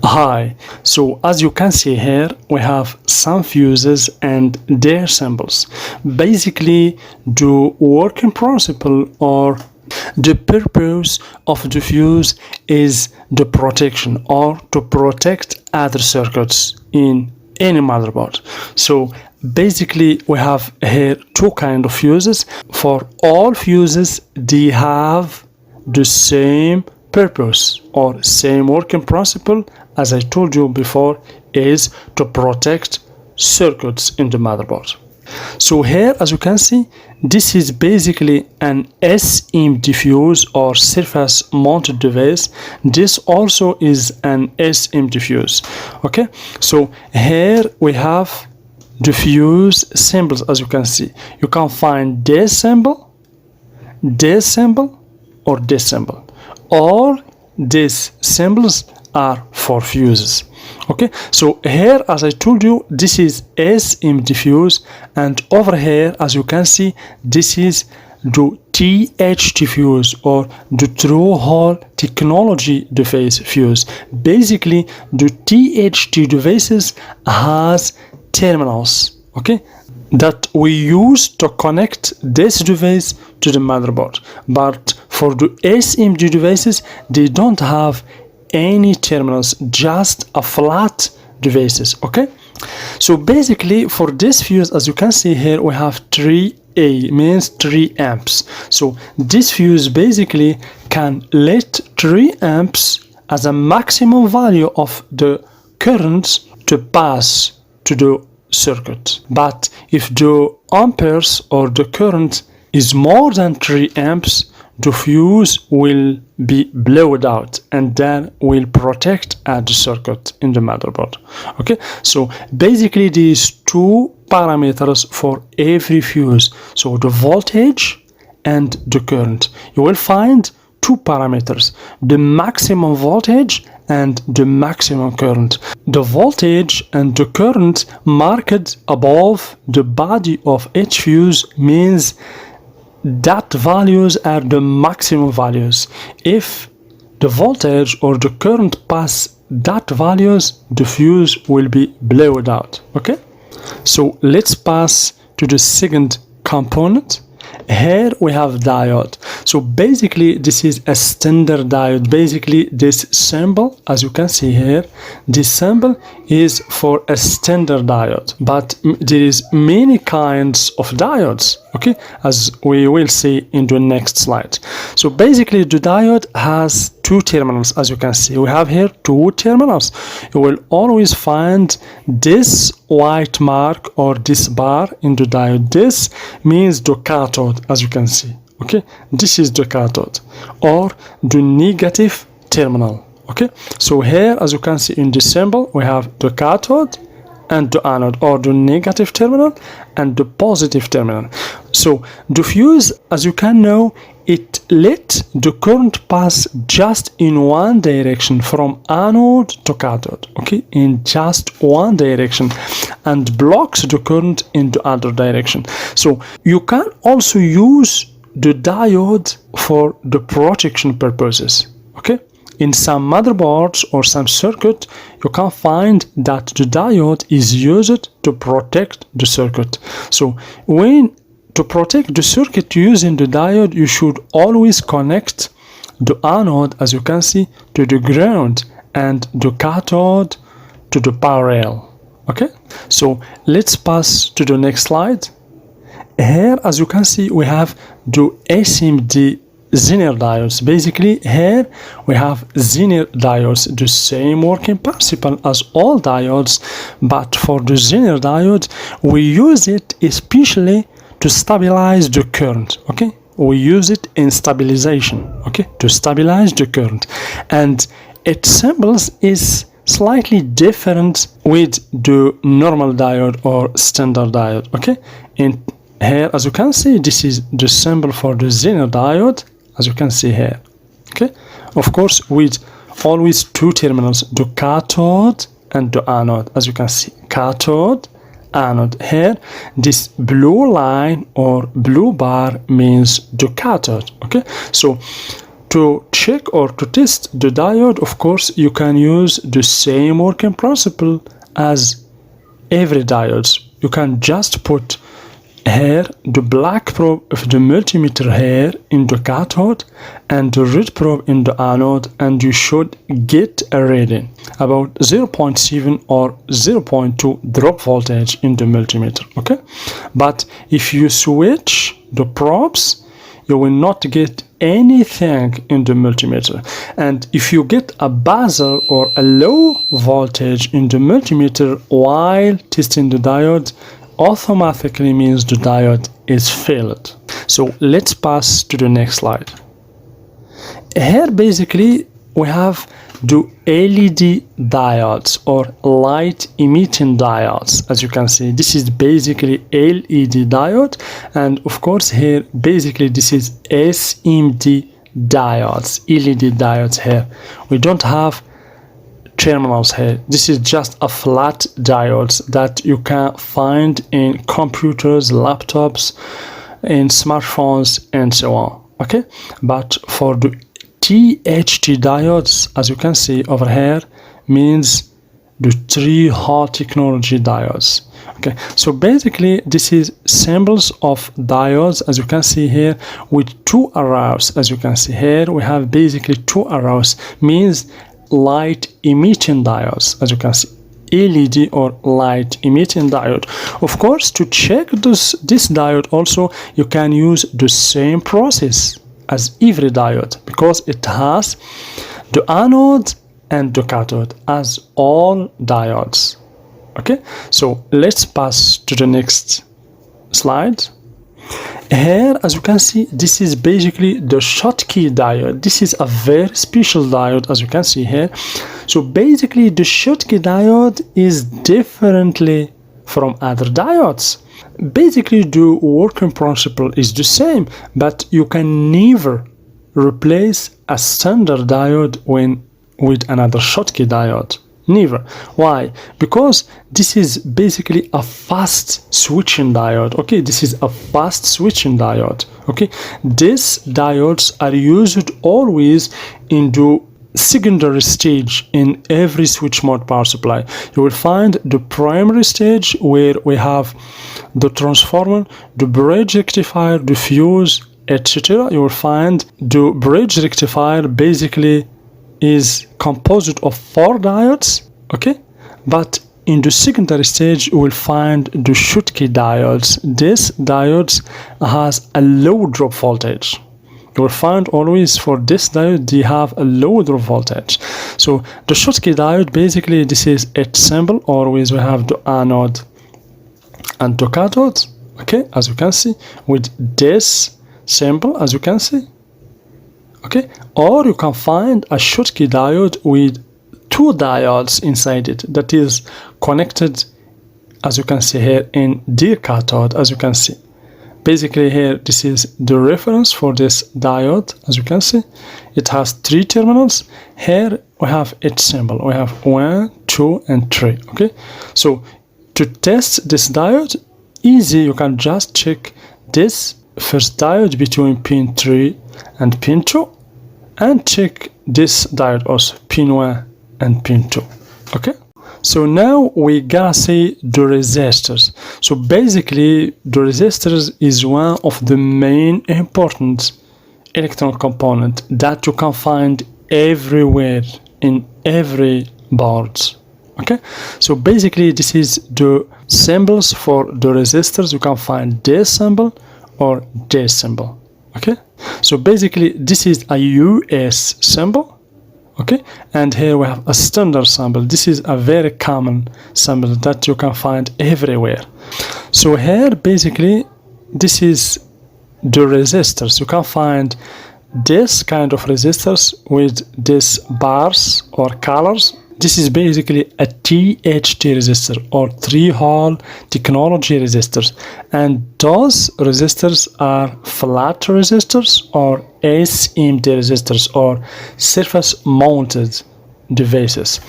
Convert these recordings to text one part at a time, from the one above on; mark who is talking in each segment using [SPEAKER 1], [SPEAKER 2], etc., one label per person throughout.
[SPEAKER 1] Hi, so as you can see here, we have some fuses and their symbols. Basically, the working principle or the purpose of the fuse is the protection or to protect other circuits in any motherboard. So basically, we have here two kinds of fuses. For all fuses, they have the same purpose or same working principle, as I told you before, is to protect circuits in the motherboard. So here, as you can see, this is basically an SMD fuse or surface mounted device. This also is an SMD fuse. Okay, so here we have the fuse symbols. As you can see, you can find this symbol, or this symbol. All these symbols are for fuses. Okay, so here, as I told you, this is SMD fuse, and over here, as you can see, this is the THT fuse or the True Hole Technology device fuse. Basically, the THT devices has terminals, okay, that we use to connect this device to the motherboard. But for the SMD devices, they don't have any terminals, just a flat devices. Okay, so basically for this fuse, as you can see here, we have 3A, means 3 amps. So this fuse basically can let 3 amps as a maximum value of the current to pass to the circuit. But if the amperes or the current is more than 3 amps, the fuse will be blown out and then will protect the circuit in the motherboard. Okay, so basically these two parameters for every fuse, so the voltage and the current. You will find two parameters, the maximum voltage and the maximum current. The voltage and the current marked above the body of each fuse means that values are the maximum values. If the voltage or the current pass that values, the fuse will be blown out. Okay, so let's pass to the second component. Here we have diode. So basically this is a standard diode. Basically this symbol, as you can see here, this symbol is for a standard diode, but there is many kinds of diodes, okay, as we will see in the next slide. So basically the diode has two terminals. As you can see, we have here two terminals. You will always find this white mark or this bar in the diode. This means the cathode, as you can see. Okay, this is the cathode or the negative terminal. Okay, so here, as you can see in this symbol, we have the cathode and the anode, or the negative terminal and the positive terminal. So the fuse, as you can know, it let the current pass just in one direction from anode to cathode, okay, in just one direction, and blocks the current in the other direction. So you can also use the diode for the protection purposes. Okay, in some motherboards or some circuit, you can find that the diode is used to protect the circuit. So when to protect the circuit using the diode, you should always connect the anode, as you can see, to the ground and the cathode to the parallel. Okay, so let's pass to the next slide. Here, as you can see, we have the SMD Zener diodes. Basically, here we have Zener diodes, the same working principle as all diodes, but for the Zener diode, we use it especially to stabilize the current. Okay, we use it in stabilization. Okay, to stabilize the current, and its symbols is slightly different with the normal diode or standard diode. Okay, in here, as you can see, this is the symbol for the Zener diode, as you can see here. Okay, of course, with always two terminals, the cathode and the anode. As you can see, cathode, anode. Here, this blue line or blue bar means the cathode. Okay, so to check or to test the diode, of course, you can use the same working principle as every diodes. You can just put here the black probe of the multimeter here in the cathode and the red probe in the anode, and you should get a reading about 0.7 or 0.2 drop voltage in the multimeter. Okay, but if you switch the probes, you will not get anything in the multimeter. And if you get a buzzer or a low voltage in the multimeter while testing the diode, automatically means the diode is failed. So let's pass to the next slide. Here basically we have the LED diodes or light emitting diodes. As you can see, this is basically LED diode, and of course here basically this is SMD diodes, LED diodes. Here we don't have terminals here. This is just a flat diodes that you can find in computers, laptops, in smartphones and so on. Okay, but for the THT diodes, as you can see over here, means the 3-hole technology diodes. Okay, so basically this is symbols of diodes, as you can see here, with 2 arrows. As you can see here, we have basically 2 arrows, means light emitting diodes. As you can see, LED or light emitting diode. Of course, to check this diode also, you can use the same process as every diode, because it has the anode and the cathode as all diodes. Okay, so let's pass to the next slide. Here, as you can see, this is basically the Shortcase diode. This is a very special diode, as you can see here. So basically the Shortcase diode is differently from other diodes. Basically the working principle is the same, but you can never replace a standard diode with another Shortcase diode. Never. Why? Because this is basically a fast switching diode. Okay, this is a fast switching diode. Okay, these diodes are used always in the secondary stage in every switch mode power supply. You will find the primary stage where we have the transformer, the bridge rectifier, the fuse, etc. You will find the bridge rectifier basically is composed of 4 diodes. Okay, but in the secondary stage you will find the Shortcase diodes. This diodes has a low drop voltage. You will find always for this diode they have a low drop voltage. So the Shortcase diode, basically this is its symbol. Always we have the anode and the cathode. Okay, as you can see, with this symbol, as you can see. Okay, or you can find a Shortcase diode with 2 diodes inside it that is connected, as you can see here, in the cathode. As you can see, basically here this is the reference for this diode. As you can see, it has 3 terminals. Here we have its symbol. We have 1, 2 and 3. Okay, so to test this diode, easy, you can just check this first diode between pin 3 and pin 2, and check this diode also, pin 1 and pin 2. Okay, so now we gotta see the resistors. So basically the resistors is one of the main important electronic component that you can find everywhere in every board. Okay, so basically this is the symbols for the resistors. You can find this symbol or this symbol. Okay, so basically this is a US symbol. Okay, and here we have a standard symbol. This is a very common symbol that you can find everywhere. So here basically this is the resistors. You can find this kind of resistors with these bars or colors. This is basically a THT resistor or 3-hole technology resistors, and those resistors are flat resistors or SMD resistors or surface mounted devices.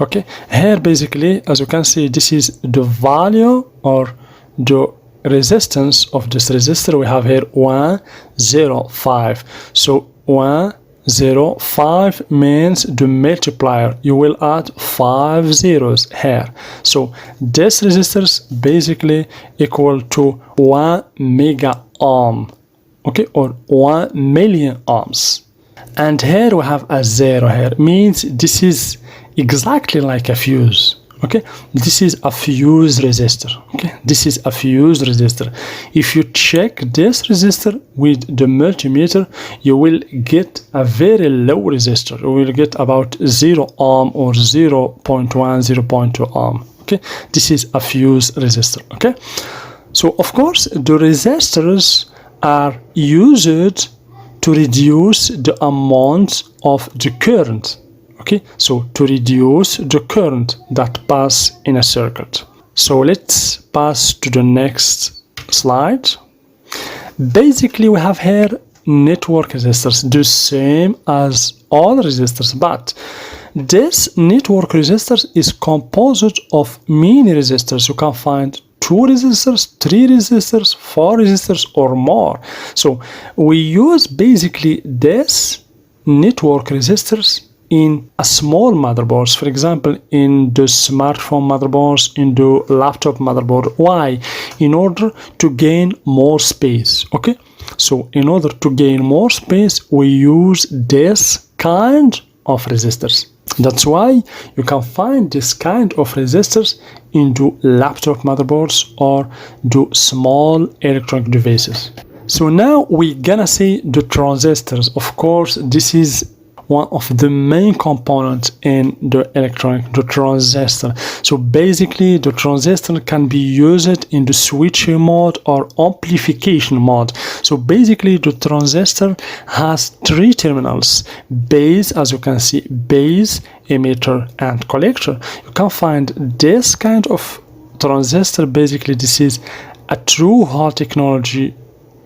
[SPEAKER 1] Okay, here basically, as you can see, this is the value or the resistance of this resistor. We have here 105. So 1 0, 5 means the multiplier. You will add 5 zeros here. So this resistors basically equal to 1 mega ohm, okay, or 1 million ohms. And here we have a 0 here, means this is exactly like a fuse. Okay, this is a fuse resistor. Okay, this is a fuse resistor. If you check this resistor with the multimeter, you will get a very low resistor. You will get about 0 ohm or 0.1, 0.2 ohm. Okay, this is a fuse resistor. Okay, so of course the resistors are used to reduce the amount of the current. Okay, so to reduce the current that pass in a circuit. So let's pass to the next slide. Basically we have here network resistors, the same as all resistors, but this network resistors is composed of many resistors. You can find 2 resistors, 3 resistors, 4 resistors or more. So we use basically this network resistors in a small motherboards, for example in the smartphone motherboards, in the laptop motherboard. Why? In order to gain more space. Okay, so in order to gain more space we use this kind of resistors. That's why you can find this kind of resistors in the laptop motherboards or the small electronic devices. So now we're gonna see the transistors. Of course this is one of the main components in the electronic, the transistor. So basically the transistor can be used in the switching mode or amplification mode. So basically the transistor has 3 terminals: base, as you can see, base, emitter and collector. You can find this kind of transistor. Basically this is a true high technology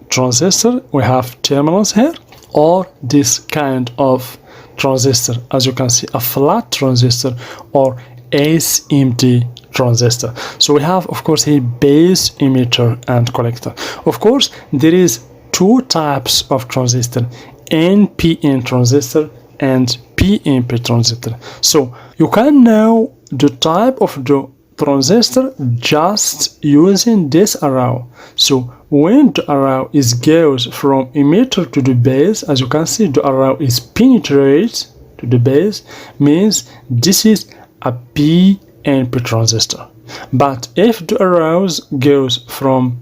[SPEAKER 1] transistor. We have terminals here, or this kind of transistor, as you can see, a flat transistor or SMD transistor. So we have of course a base, emitter and collector. Of course there is 2 types of transistor: NPN transistor and PNP transistor. So you can know the type of the transistor just using this arrow. So when the arrow goes from emitter to the base, as you can see the arrow is penetrate to the base, means this is a PNP transistor. But if the arrow goes from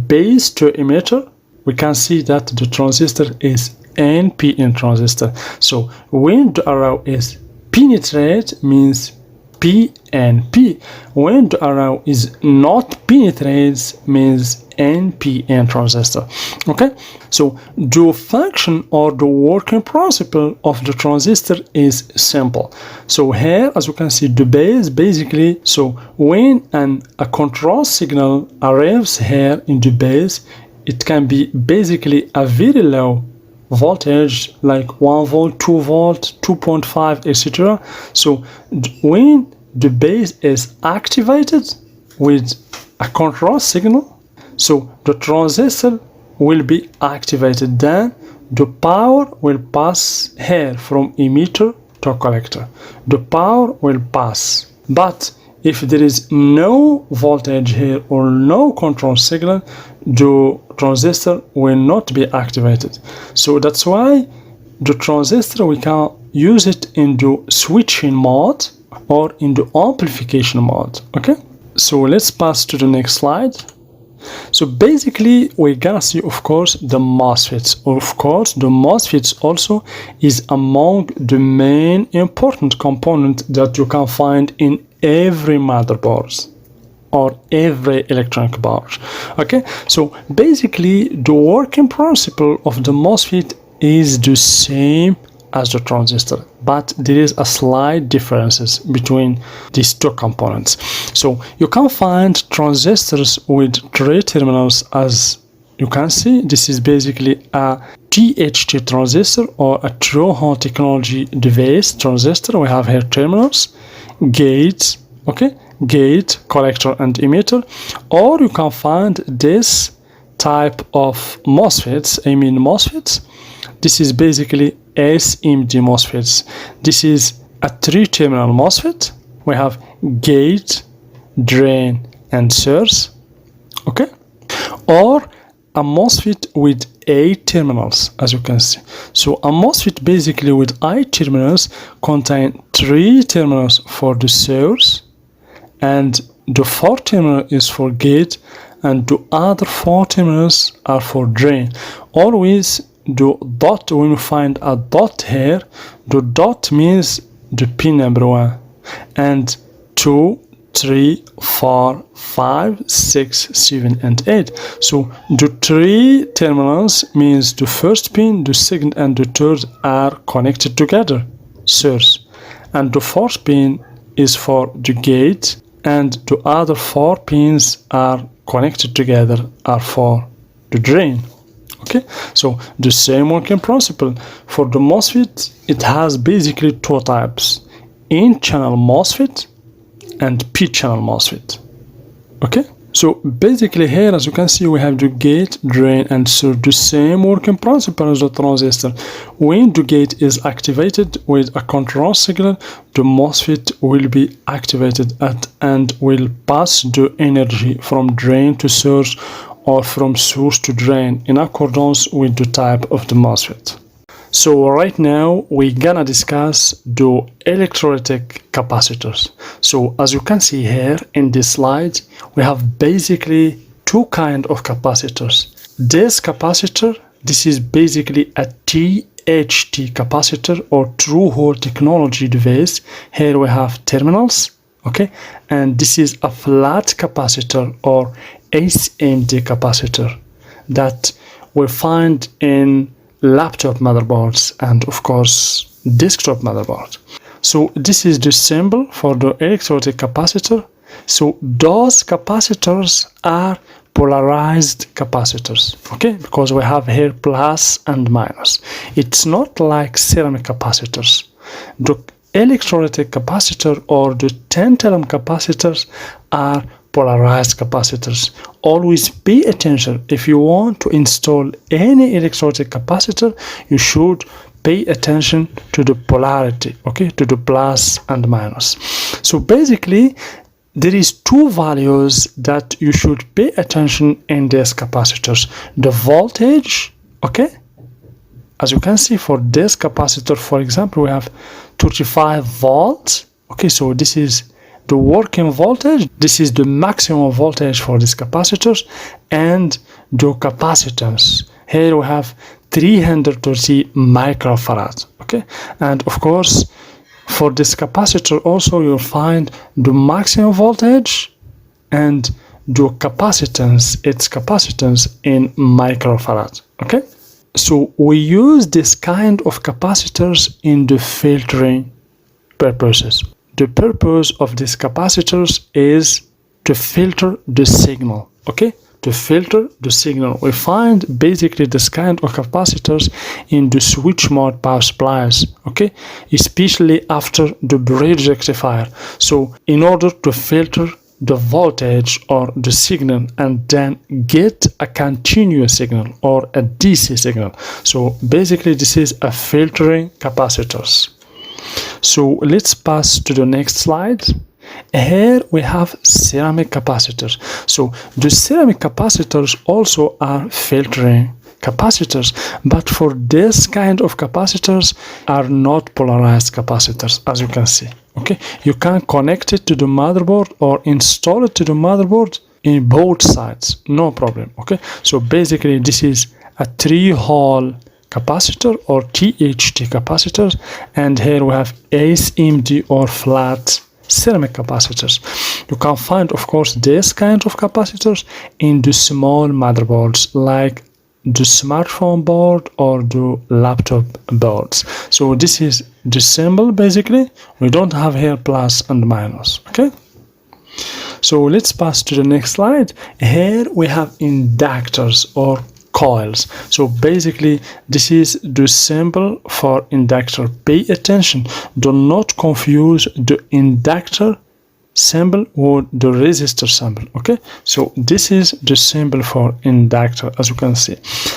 [SPEAKER 1] base to emitter, we can see that the transistor is NPN transistor. So when the arrow is penetrate, means PNP. When the arrow is not penetrates, means NPN transistor. Okay, so the function or the working principle of the transistor is simple. So here, as you can see, the base basically, so when a control signal arrives here in the base, it can be basically a very low voltage like 1 volt, 2 volt, 2.5, etc. So when the base is activated with a control signal, so the transistor will be activated, then the power will pass here from emitter to collector. The power will pass, but if there is no voltage here or no control signal, the transistor will not be activated. So that's why the transistor, we can use it in the switching mode or in the amplification mode. Okay, so let's pass to the next slide. So basically we're gonna see of course the MOSFETs. Of course the MOSFETs also is among the main important component that you can find in every motherboard or every electronic board. Okay, so basically the working principle of the MOSFET is the same as the transistor, but there is a slight differences between these 2 components. So you can find transistors with 3 terminals. As you can see, this is basically a THT transistor or a true high technology device transistor. We have here terminals, gates, okay, gate, collector and emitter. Or you can find this type of MOSFETs, MOSFETs. This is basically SMD MOSFETs. This is a 3-terminal MOSFET. We have gate, drain, and source. Okay? Or a MOSFET with 8 terminals, as you can see. So a MOSFET basically with 8 terminals contain 3 terminals for the source, and the 4th terminal is for gate, and the other 4 terminals are for drain. Always the dot, when you find a dot here, the dot means the pin number 1, and 2, 3, 4, 5, 6, 7, and 8. So the 3 terminals means the first pin, the second, and the third are connected together, source. And the 4th pin is for the gate, and the other 4 pins are connected together are for the drain. Okay, so the same working principle. For the MOSFET, it has basically 2 types: N-channel MOSFET and P-channel MOSFET. Okay, so basically here, as you can see, we have the gate, drain, and source. The same working principle as the transistor. When the gate is activated with a control signal, the MOSFET will be activated and will pass the energy from drain to source or from source to drain in accordance with the type of the MOSFET. So right now we're gonna discuss the electrolytic capacitors. So as you can see here in this slide, we have basically 2 kinds of capacitors. This capacitor, this is basically a THT capacitor or through hole technology device. Here we have terminals, okay, and this is a flat capacitor or SMD capacitor that we find in laptop motherboards and of course desktop motherboard. So this is the symbol for the electrolytic capacitor. So those capacitors are polarized capacitors, okay, because we have here plus and minus. It's not like ceramic capacitors. The electrolytic capacitor or the tantalum capacitors are polarized capacitors. Always pay attention. If you want to install any electrolytic capacitor, you should pay attention to the polarity, okay, to the plus and minus. So basically, there is 2 values that you should pay attention in these capacitors. The voltage, okay, as you can see for this capacitor, for example, we have 35 volts, okay, so this is the working voltage, this is the maximum voltage for these capacitors, and the capacitance. Here we have 330 microfarad, okay, and of course for this capacitor also you'll find the maximum voltage and the capacitance, its capacitance in microfarad, okay. So we use this kind of capacitors in the filtering purposes. The purpose of these capacitors is to filter the signal, okay? To filter the signal. We find basically this kind of capacitors in the switch mode power supplies, okay? Especially after the bridge rectifier. So in order to filter the voltage or the signal and then get a continuous signal or a DC signal. So basically this is a filtering capacitors. So let's pass to the next slide. Here we have ceramic capacitors. So the ceramic capacitors also are filtering capacitors, but for this kind of capacitors are not polarized capacitors, as you can see. Okay, you can connect it to the motherboard or install it to the motherboard in both sides, no problem. Okay, so basically this is a 3-hole capacitor or THT capacitors, and here we have SMD or flat ceramic capacitors. You can find, of course, this kind of capacitors in the small motherboards like the smartphone board or the laptop boards. So this is the symbol. Basically we don't have here plus and minus. Okay, so let's pass to the next slide. Here we have inductors or coils. So basically this is the symbol for inductor. Pay attention, do not confuse the inductor symbol with the resistor symbol. Okay, so this is the symbol for inductor, as you can see.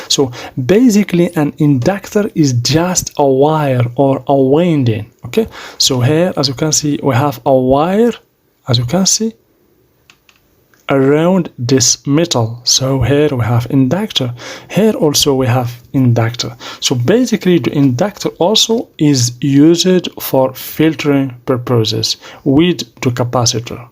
[SPEAKER 1] So basically an inductor is just a wire or a winding. Okay, so here, as you can see, we have a wire, as you can see, around this metal. So here we have inductor, here also we have inductor. So basically the inductor also is used for filtering purposes with the capacitor.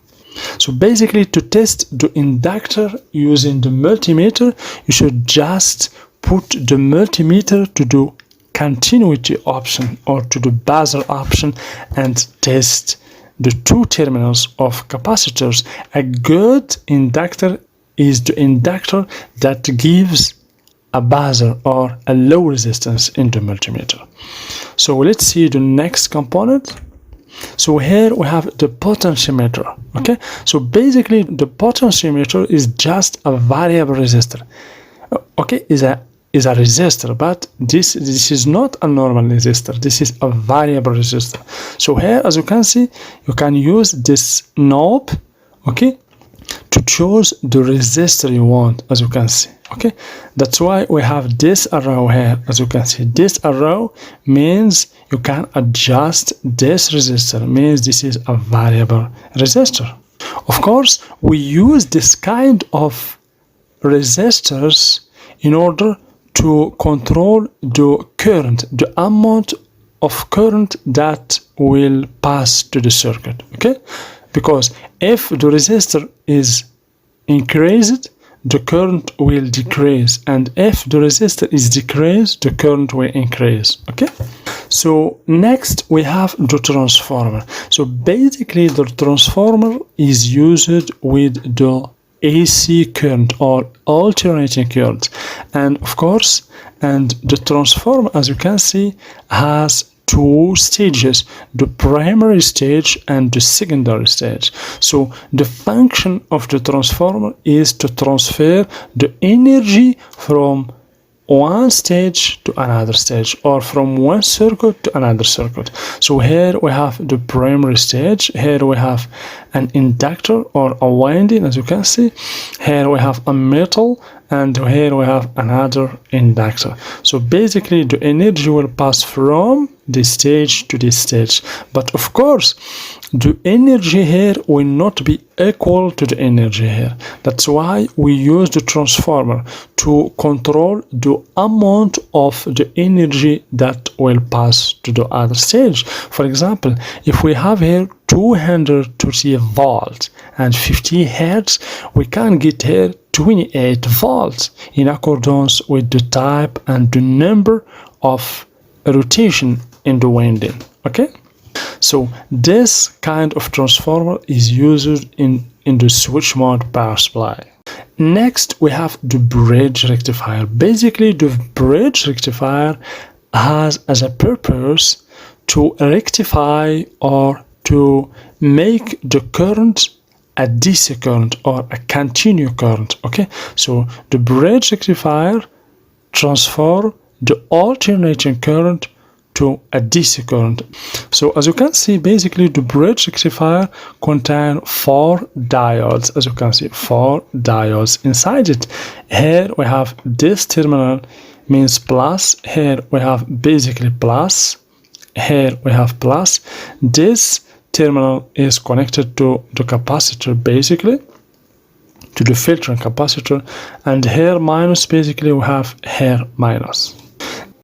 [SPEAKER 1] So basically to test the inductor using the multimeter, you should just put the multimeter to the continuity option or to the buzzer option and test the two terminals of capacitors. A good inductor is the inductor that gives a buzzer or a low resistance in the multimeter. So let's see the next component. So here we have the potentiometer. Okay, so basically the potentiometer is just a variable resistor. Okay, is a resistor, but this is not a normal resistor. This is a variable resistor. So here, as you can see, you can use this knob, okay, to choose the resistor you want, as you can see. Okay, that's why we have this arrow here. As you can see, this arrow means you can adjust this resistor, means this is a variable resistor. Of course, we use this kind of resistors in order to control the current, the amount of current that will pass to the circuit. Okay, because if the resistor is increased, the current will decrease, and if the resistor is decreased, the current will increase. Okay, so next we have the transformer. So basically the transformer is used with the AC current or alternating current, and of course, and the transformer, as you can see, has two stages, the primary stage and the secondary stage. So the function of the transformer is to transfer the energy from one stage to another stage, or from one circuit to another circuit. So here we have the primary stage, here we have an inductor or a winding, as you can see, here we have a metal, and here we have another inductor. So basically the energy will pass from this stage to this stage, but of course the energy here will not be equal to the energy here. That's why we use the transformer to control the amount of the energy that will pass to the other stage. For example, if we have here 230 volts and 50 hertz, we can get here 28 volts in accordance with the type and the number of rotation in the winding. Okay, so this kind of transformer is used in the switch mode power supply. Next we have the bridge rectifier. Basically the bridge rectifier has as a purpose to rectify or to make the current a DC current or a continuous current. Okay, so the bridge rectifier transforms the alternating current to a DC current. So as you can see, basically the bridge rectifier contains 4 diodes. As you can see, 4 diodes inside it. Here we have this terminal means plus, here we have basically plus, here we have plus. This terminal is connected to the capacitor, basically to the filtering capacitor, and here minus, basically we have here minus.